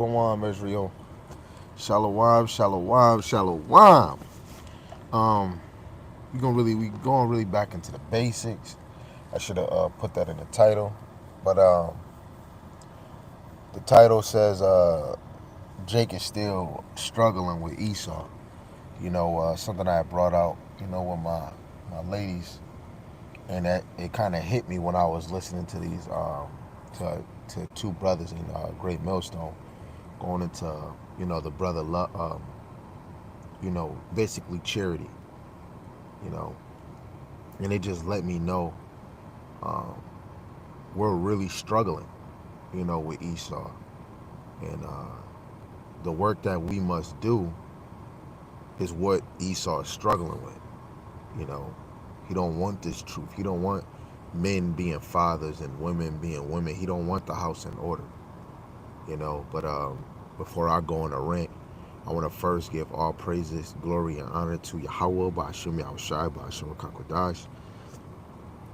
Shalom, Israel. Shalom, shalom, shalom. Um, we going really back into the basics. I should have put that in the title, but the title says Jake is still struggling with Esau. Something I had brought out. With my ladies, and that it kind of hit me when I was listening to these to two brothers in Great Millstone going into the brother basically charity, you know, and it just let me know um, we're really struggling, with Esau, and the work that we must do is what Esau is struggling with. You know, he don't want this truth. He don't want men being fathers and women being women. He don't want the house in order. But before I go on a rant, I want to first give all praises, glory, and honor to Yahweh, Ba'ashem Yahushai, Ba'ashem Kakwadash.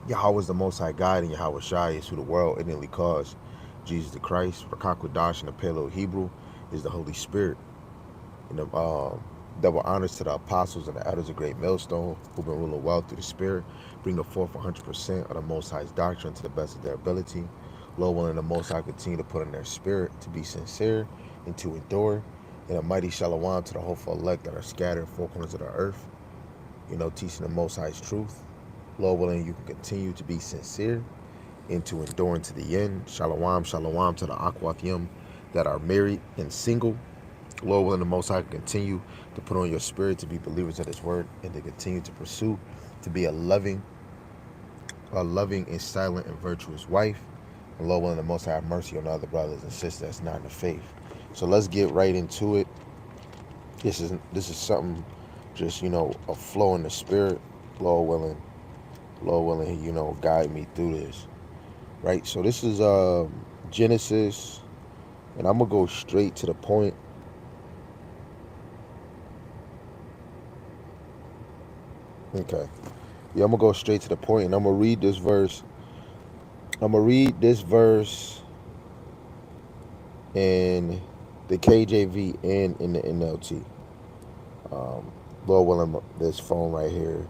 Yahweh is the Most High God, and Yahweh Shai is who the world innately calls Jesus the Christ. Rakakwadash in the Paleo Hebrew is the Holy Spirit. And double honors to the apostles and the elders of Great Millstone who've been ruling well through the Spirit, bringing forth 100% of the Most High's doctrine to the best of their ability. Lord willing, the Most High continue to put in their spirit to be sincere and to endure. And a mighty shalom to the hopeful elect that are scattered in four corners of the earth, teaching the Most High's truth. Lord willing, you can continue to be sincere and to endure to the end. Shalom, shalom to the Akwathim that are married and single. Lord willing, the Most High can continue to put on your spirit to be believers of His word and to continue to pursue to be a loving and silent and virtuous wife. And Lord willing, the Most High have mercy on other brothers and sisters that's not in the faith. So let's get right into it. This is something, just a flow in the spirit. Lord willing, guide me through this. Right. So this is Genesis, and I'm gonna go straight to the point. Okay. Yeah, I'm gonna go straight to the point, and I'm gonna read this verse. I'm gonna read this verse in the KJV and in the NLT. Um, Lord willing, this phone right here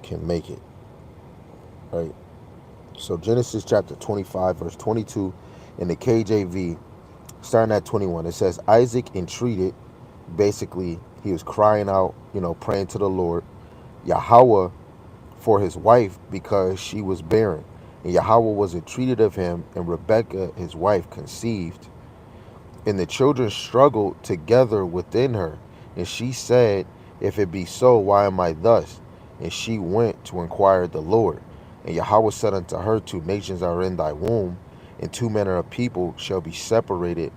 can make it. Right. So Genesis chapter 25, verse 22, in the KJV, starting at 21, it says Isaac entreated. Basically, he was crying out, praying to the Lord, Yahweh, for his wife because she was barren. And Yahweh was entreated of him, and Rebekah, his wife, conceived. And the children struggled together within her. And she said, if it be so, why am I thus? And she went to inquire of the Lord. And Yahweh said unto her, two nations are in thy womb, and two manner of people shall be separated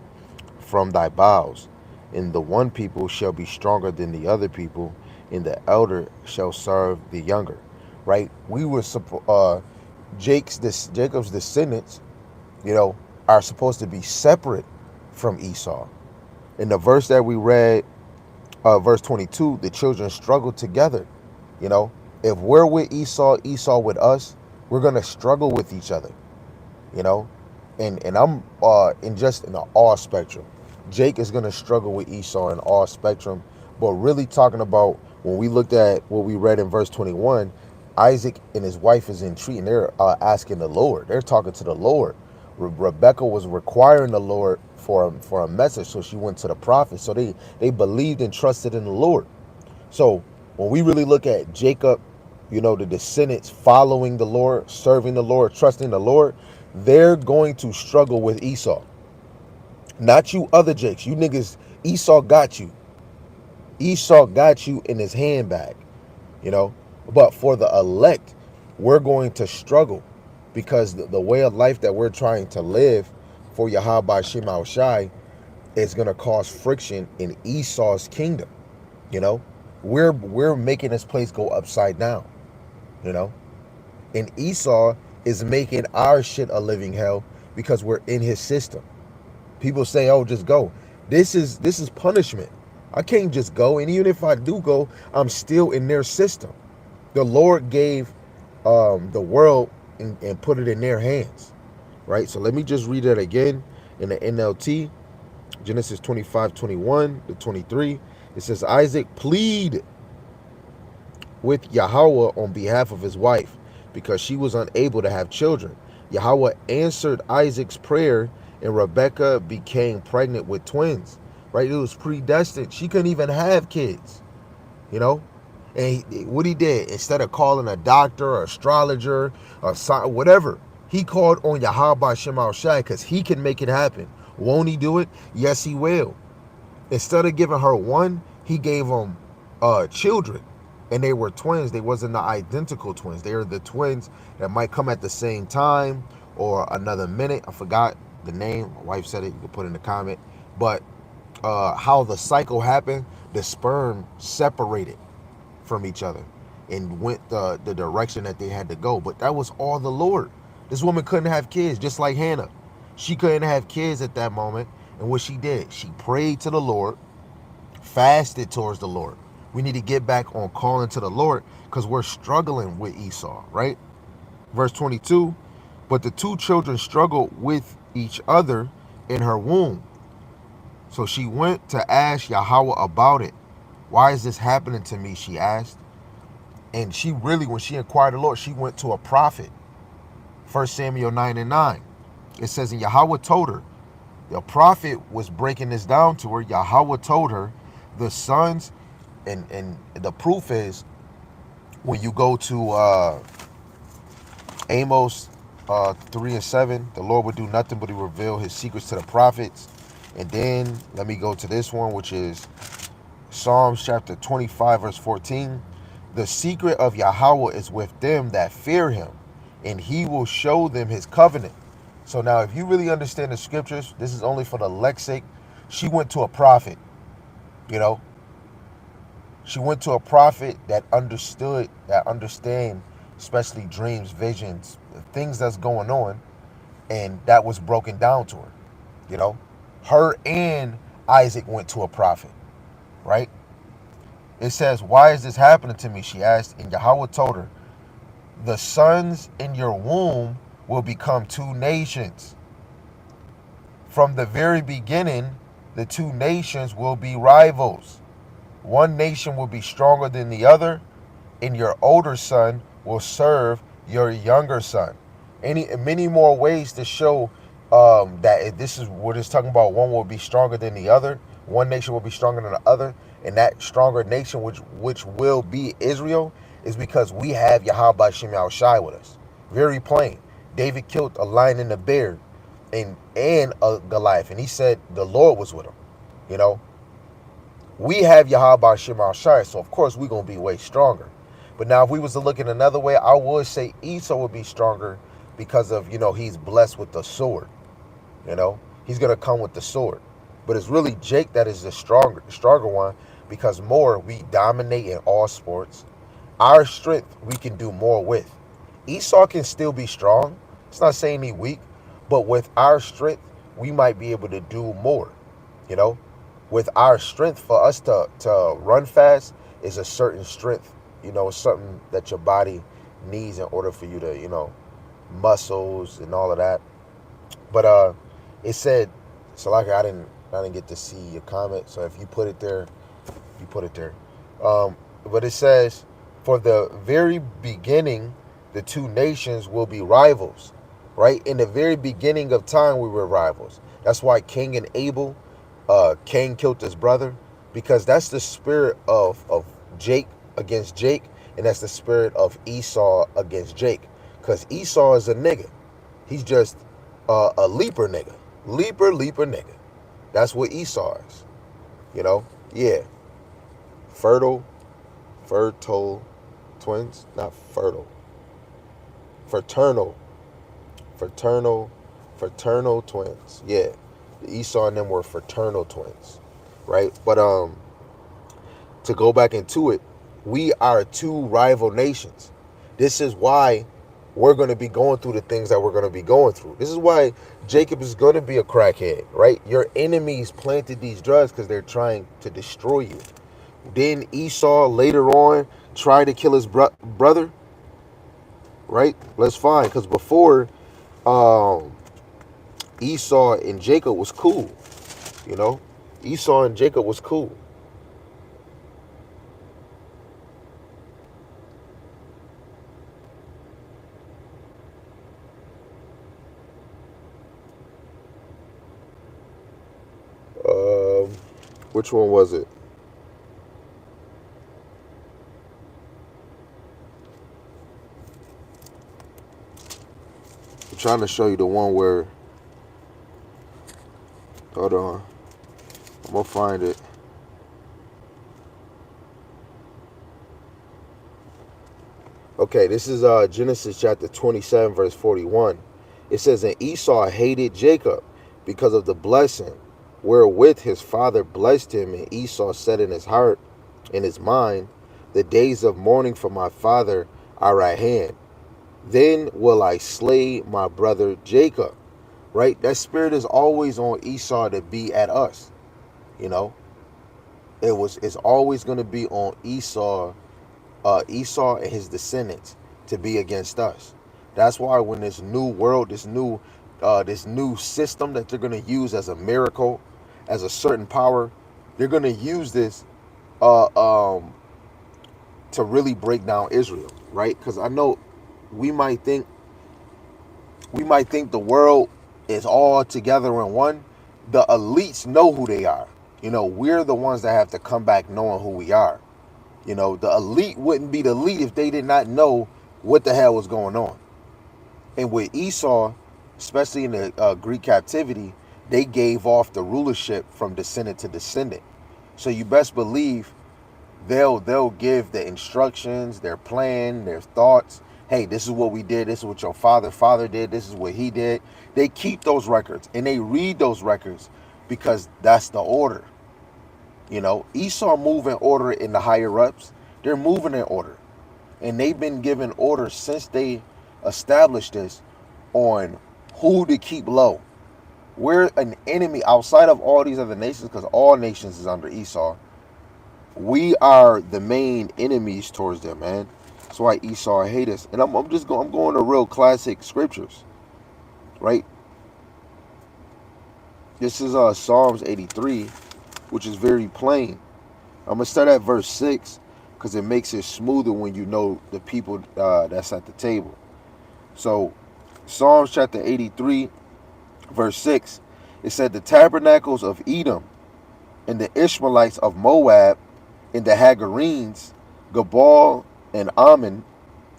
from thy bowels. And the one people shall be stronger than the other people, and the elder shall serve the younger. Right? We were Jacob's descendants, you know, are supposed to be separate from Esau. In the verse that we read, verse 22, the children struggle together. You know, if we're with Esau, Esau with us, we're gonna struggle with each other. You know, and I'm in all spectrum. Jake is gonna struggle with Esau in all spectrum, but really talking about when we looked at what we read in verse 21, Isaac and his wife is entreating. They're asking the Lord. They're talking to the Lord. Rebecca was requiring the Lord for a message, so she went to the prophet. So they believed and trusted in the Lord. So when we really look at Jacob, the descendants following the Lord, serving the Lord, trusting the Lord, they're going to struggle with Esau. Not you other Jakes. You niggas, Esau got you. Esau got you in his handbag, you know. But for the elect, we're going to struggle because the way of life that we're trying to live for Yahweh Shema Shai is going to cause friction in Esau's kingdom, you know. We're making this place go upside down, you know. And Esau is making our shit a living hell because we're in his system. People say, "Oh, just go." This is punishment. I can't just go, and even if I do go, I'm still in their system. The Lord gave the world and put it in their hands, right? So let me just read that again in the NLT. Genesis 25:21 to 23. It says, Isaac plead with Yahweh on behalf of his wife because she was unable to have children. Yahweh answered Isaac's prayer, and Rebekah became pregnant with twins. Right? It was predestined. She couldn't even have kids, you know? And what he did, instead of calling a doctor or astrologer or whatever, he called on Yahweh Shem Shai because he can make it happen. Won't he do it? Yes, he will. Instead of giving her one, he gave them children. And they were twins. They wasn't the identical twins. They are the twins that might come at the same time or another minute. I forgot the name. My wife said it. You can put it in the comment. But how the cycle happened, the sperm separated from each other and went the direction that they had to go. But that was all the Lord. This woman couldn't have kids, just like Hannah. She couldn't have kids at that moment. And what she did, she prayed to the Lord, fasted towards the Lord. We need to get back on calling to the Lord because we're struggling with Esau, right? Verse 22, but the two children struggled with each other in her womb. So she went to ask Yahweh about it. Why is this happening to me? She asked. And she really, when she inquired the Lord, she went to a prophet. 1 Samuel 9:9. It says, and Yahweh told her, the prophet was breaking this down to her. Yahweh told her, the sons, and the proof is when you go to Amos 3:7, the Lord would do nothing but he reveal his secrets to the prophets. And then let me go to this one, which is Psalms chapter 25, verse 14. The secret of Yahweh is with them that fear him, and he will show them his covenant. So now, if you really understand the scriptures, this is only for the lexic. She went to a prophet, you know. She went to a prophet that understand, especially dreams, visions, things that's going on, and that was broken down to her, you know. Her and Isaac went to a prophet, right? It says, why is this happening to me? She asked, and Yahweh told her, the sons in your womb will become two nations. From the very beginning, the two nations will be rivals. One nation will be stronger than the other, and your older son will serve your younger son. Many more ways to show that this is what it's talking about. One will be stronger than the other. One nation will be stronger than the other, and that stronger nation, which will be Israel, is because we have Yahweh Shem Shai with us. Very plain. David killed a lion and a bear, and a Goliath, and he said the Lord was with him. You know, we have Yahweh Shem Shai, so of course we're gonna be way stronger. But now, if we was to look in another way, I would say Esau would be stronger because of, he's blessed with the sword. He's gonna come with the sword. But it's really Jake that is the stronger one, because more we dominate in all sports. Our strength we can do more with. Esau can still be strong. It's not saying he's weak, but with our strength we might be able to do more. With our strength, for us to run fast is a certain strength. It's something that your body needs in order for you to, muscles and all of that. But it said, so like I didn't get to see your comment, so if you put it there, you put it there. But it says, for the very beginning, the two nations will be rivals, right? In the very beginning of time, we were rivals. That's why Cain and Abel, Cain killed his brother, because that's the spirit of Jake against Jake, and that's the spirit of Esau against Jake. Because Esau is a nigga. He's just a leaper nigga. Leaper nigga. That's what Esau is. Yeah. Fertile twins, not fertile. Fraternal twins. Yeah. Esau and them were fraternal twins. Right? But to go back into it, we are two rival nations. This is why we're going to be going through the things that we're going to be going through. This is why Jacob is going to be a crackhead, right? Your enemies planted these drugs because they're trying to destroy you. Then Esau later on tried to kill his brother, right? Let's find, because before Esau and Jacob was cool. You know, Esau and Jacob was cool. Um, which one was it? I'm trying to show you the one where. Hold on, I'm gonna find it. Okay, this is Genesis chapter 27, verse 41. It says, "And Esau hated Jacob because of the blessing wherewith his father blessed him. And Esau said in his heart, in his mind, the days of mourning for my father are at hand. Then will I slay my brother Jacob." Right? That spirit is always on Esau to be at us. You know, it's always going to be on Esau and his descendants to be against us. That's why when this new world, this new system that they're going to use as a miracle, as a certain power, they're going to use this uh, um, to really break down Israel, right? Because I know we might think we might think the world is all together in one. The elites know who they are. You know, we're the ones that have to come back knowing who we are. You know, the elite wouldn't be the elite if they did not know what the hell was going on. And with Esau, especially in the Greek captivity, they gave off the rulership from descendant to descendant. So you best believe they'll give the instructions, their plan, their thoughts. Hey, this is what we did. This is what your father did. This is what he did. They keep those records and they read those records because that's the order. You know, Esau move in order in the higher ups. They're moving in order. And they've been given orders since they established this on who to keep low. We're an enemy outside of all these other nations because all nations is under Esau. We are the main enemies towards them, man. That's why Esau hate us. And I'm going to real classic scriptures, right? This is Psalms 83, which is very plain. I'm gonna start at verse 6 because it makes it smoother when you know the people that's at the table. So, Psalms chapter 83, verse 6, it said, "The tabernacles of Edom and the Ishmaelites of Moab and the Hagarenes, Gabal and Ammon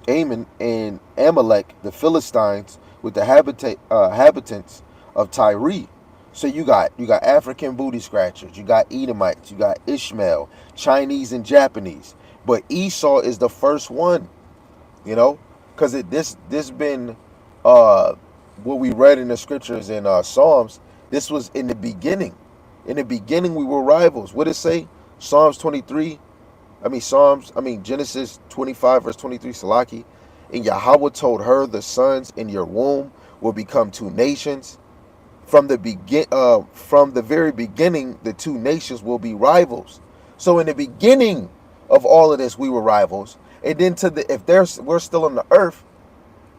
and Amalek, the Philistines, with the habitants of Tyre." So you got African booty scratchers, you got Edomites, you got Ishmael, Chinese and Japanese, but Esau is the first one, you know, because this been uh what we read in the scriptures in Psalms. This was in the beginning. In the beginning, we were rivals. What did it say? Psalms 23. Genesis 25 verse 23. Salaki, and Yahweh told her, the sons in your womb will become two nations. From the very beginning, the two nations will be rivals. So in the beginning of all of this, we were rivals, and then if we're still on the earth,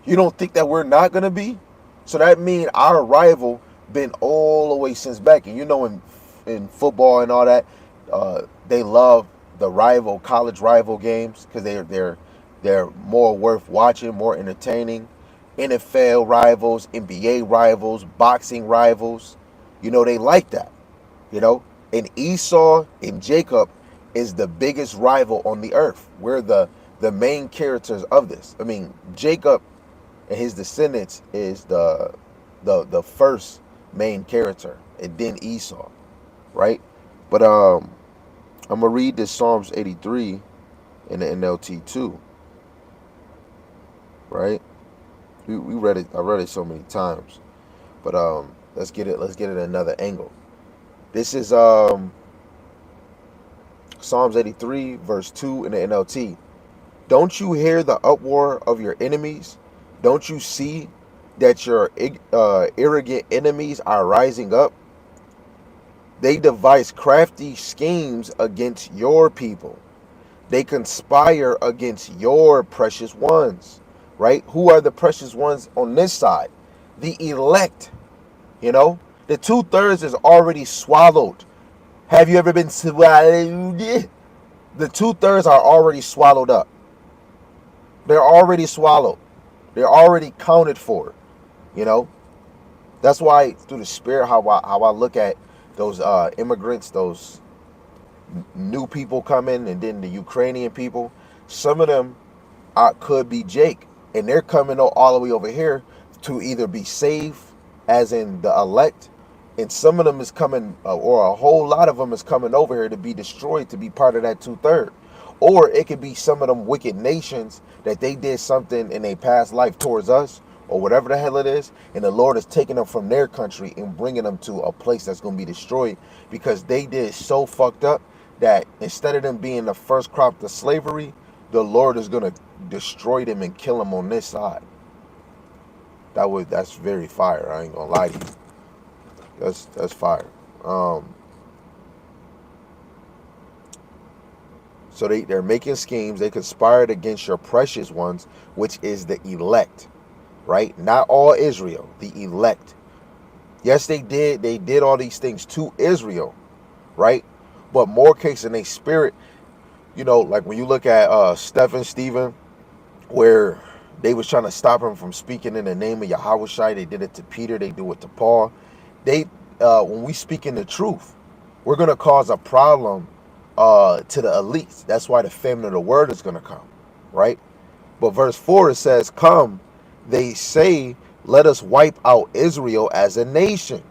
you don't think that we're not gonna be? So that means our rival been all the way since back. And you know, in football and all that, they love the college rival games because they're more worth watching, more entertaining. NFL rivals, NBA rivals, boxing rivals. You know, they like that. You know, and Esau and Jacob is the biggest rival on the earth. We're the main characters of this. I mean, Jacob and his descendants is the first main character, and then Esau, right? But I'm gonna read this Psalms 83 in the NLT too, right? We read it. I read it so many times, but let's get it. Let's get it another angle. This is Psalms 83 verse 2 in the NLT. "Don't you hear the uproar of your enemies? Don't you see that your arrogant enemies are rising up? They devise crafty schemes against your people. They conspire against your precious ones." Right? Who are the precious ones on this side? The elect. You know, The 2/3 is already swallowed. Have you ever been swallowed? The 2/3 are already swallowed up. They're already swallowed. They're already counted for. You know, that's why through the spirit, how I look at those immigrants, those new people coming, and then the Ukrainian people. Some of them could be Jake, and they're coming all the way over here to either be saved, as in the elect, and some of them is coming, or a whole lot of them is coming over here to be destroyed, to be part of that 2/3. Or it could be some of them wicked nations that they did something in a past life towards us, or whatever the hell it is, and the Lord is taking them from their country and bringing them to a place that's going to be destroyed because they did so fucked up that instead of them being the first crop to slavery, the Lord is going to destroy them and kill them on this side. That's very fire. I ain't gonna lie to you. That's fire. So they're making schemes. They conspired against your precious ones, which is the elect, right? Not all Israel, the elect. Yes, they did. They did all these things to Israel, right? But more case in a spirit, like when you look at Stephen, where they was trying to stop him from speaking in the name of Yahushua. They did it to Peter. They do it to Paul. When we speak in the truth, we're gonna cause a problem to the elites. That's why the famine of the word is gonna come, right? But verse 4 it says, "Come, they say, let us wipe out Israel as a nation."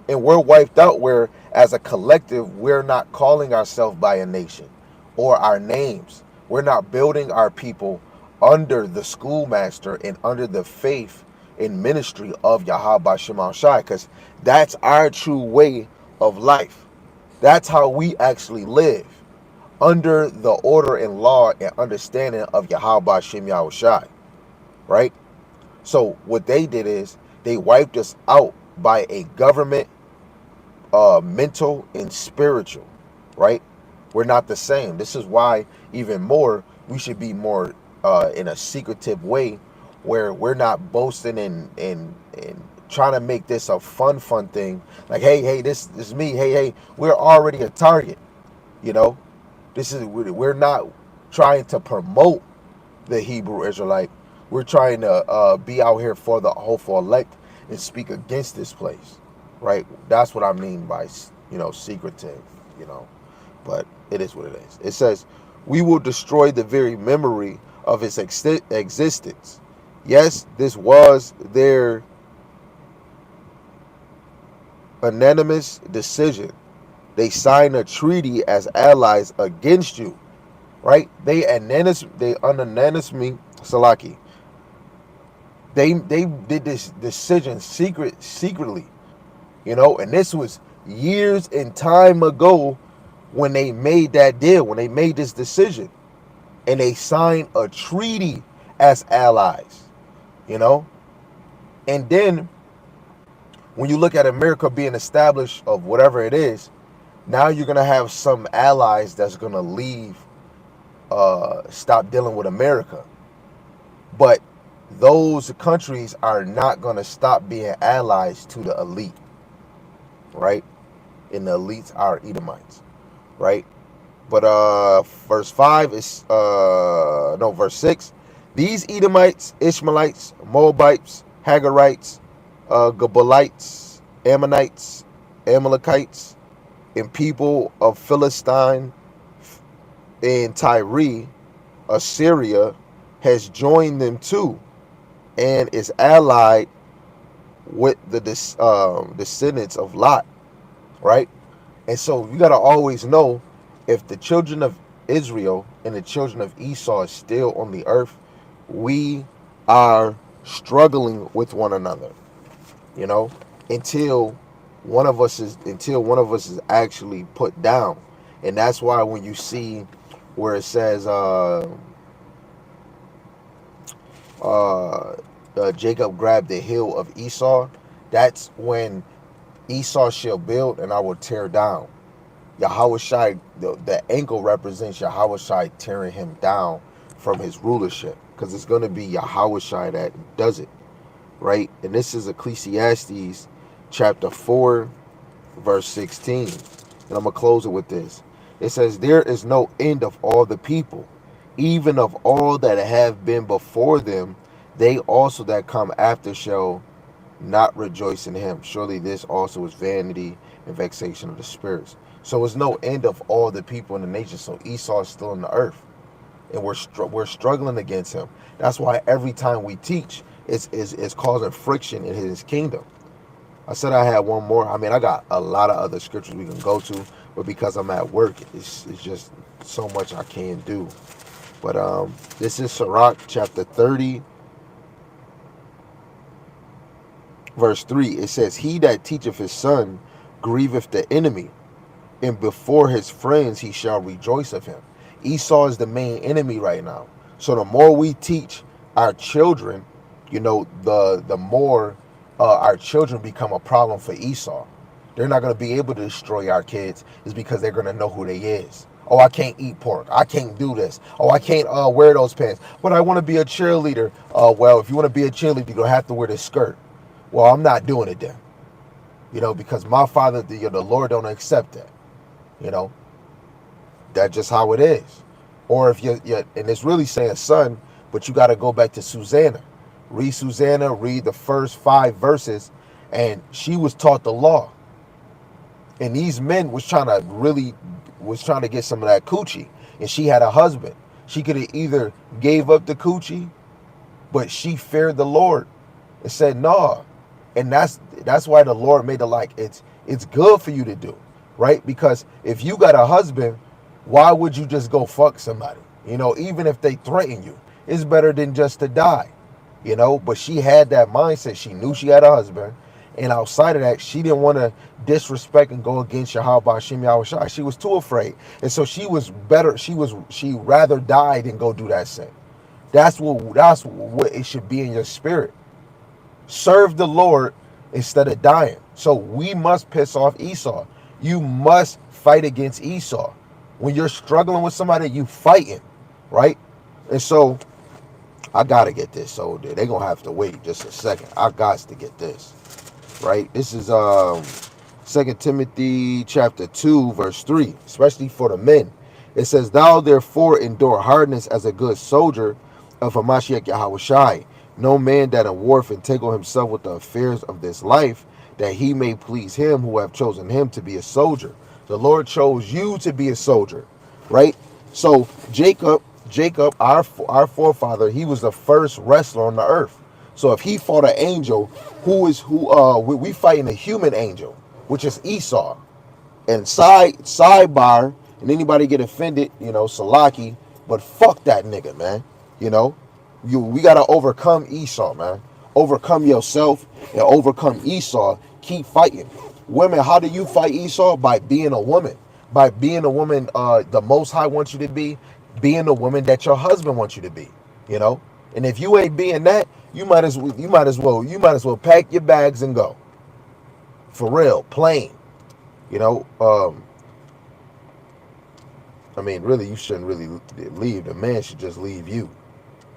And we're wiped out where, as a collective, we're not calling ourselves by a nation or our names. We're not building our people under the schoolmaster and under the faith and ministry of Yahweh Shema Shai, because that's our true way of life. That's how we actually live, under the order and law and understanding of Yahweh Shem Shai, right? So what they did is they wiped us out by a government, mental and spiritual, right? We're not the same. This is why even more we should be more in a secretive way, where we're not boasting and trying to make this a fun thing. Like, hey, this is me. Hey, we're already a target. You know, we're not trying to promote the Hebrew Israelite. We're trying to be out here for the hopeful elect and speak against this place, right? That's what I mean by secretive. But it is what it is. It says, "We will destroy the very memory of its existence." Yes, this was their unanimous decision. They signed a treaty as allies against you, right? They unanimously, Salaki. They did this decision secretly, and this was years and time ago when they made that deal, when they made this decision, and they signed a treaty as allies, and then when you look at America being established of whatever it is, now you're gonna have some allies that's gonna leave, stop dealing with America, but those countries are not gonna stop being allies to the elite, right? And the elites are Edomites, right? But verse 5 is verse 6. These Edomites, Ishmaelites, Moabites, Hagarites, Gabalites, Ammonites, Amalekites, and people of Philistine and Tyre, Assyria has joined them too, and is allied with the descendants of Lot, right? And so you got to always know, if the children of Israel and the children of Esau is still on the earth, we are struggling with one another, until one of us is actually put down. And that's why when you see where it says Jacob grabbed the heel of Esau, that's when Esau shall build and I will tear down. Yahushai, the ankle represents Yahushai tearing him down from his rulership, because it's going to be Yahushai that does it, right? And this is Ecclesiastes chapter 4, verse 16. And I'm going to close it with this. It says, there is no end of all the people, even of all that have been before them. They also that come after shall not rejoice in him. Surely this also is vanity and vexation of the spirits. So it's no end of all the people in the nation. So Esau is still in the earth, and we're struggling against him. That's why every time we teach, it's causing friction in his kingdom. I said I had one more. I mean, I got a lot of other scriptures we can go to, but because I'm at work, it's just so much I can't do. But this is Sirach chapter 30, verse 3. It says, he that teacheth his son grieveth the enemy, and before his friends he shall rejoice of him. Esau is the main enemy right now. So the more we teach our children, the more our children become a problem for Esau. They're not going to be able to destroy our kids, is because they're going to know who they is. Oh, I can't eat pork. I can't do this. Oh, I can't wear those pants. But I want to be a cheerleader. Well, if you want to be a cheerleader, you're going to have to wear this skirt. Well, I'm not doing it then. Because my father, the Lord don't accept that. That's just how it is. Or if you're and it's really saying son, but you got to go back to Susanna. Read Susanna, read the first 5 verses, and she was taught the law. And these men was trying to get some of that coochie. And she had a husband. She could have either gave up the coochie, but she feared the Lord and said, nah. And that's why the Lord made it it's good for you to do, right? Because if you got a husband, why would you just go fuck somebody? Even if they threaten you, it's better than just to die. But she had that mindset. She knew she had a husband, and outside of that, she didn't want to disrespect and go against Yahweh Hashem Yahushua. She was too afraid, and so she was better. She rather die than go do that sin. That's what it should be in your spirit. Serve the Lord instead of dying. So we must piss off Esau. You must fight against Esau. When you're struggling with somebody, you fighting, right? And so I gotta get this. So they're gonna have to wait just a second. I got to get this, right? This is 2 Timothy chapter 2, verse 3, especially for the men. It says, thou therefore endure hardness as a good soldier of Hamashiach Yahushai. No man that in warfare entangle himself with the affairs of this life, that he may please him who have chosen him to be a soldier. The Lord chose you to be a soldier, right? So Jacob, our forefather, he was the first wrestler on the earth. So if he fought an angel, we fighting a human angel, which is Esau. And sidebar, and anybody get offended, Salaki, but fuck that nigga, man. We gotta overcome Esau, man. Overcome yourself and overcome Esau. Keep fighting. Women, how do you fight Esau? By being a woman. By being a woman the Most High wants you to be, being the woman that your husband wants you to be. And if you ain't being that, you might as well pack your bags and go. For real, plain. Really, you shouldn't really leave. The man should just leave you,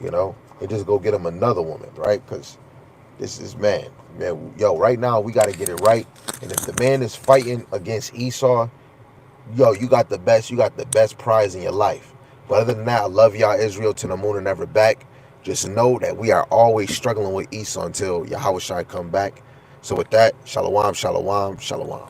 and just go get him another woman, right? Because this is man. Right now we got to get it right. And if the man is fighting against Esau, you got the best prize in your life. But other than that, I love y'all, Israel, to the moon and never back. Just know that we are always struggling with Esau until Yahweh Shai come back. So with that, shalom, shalom, shalom.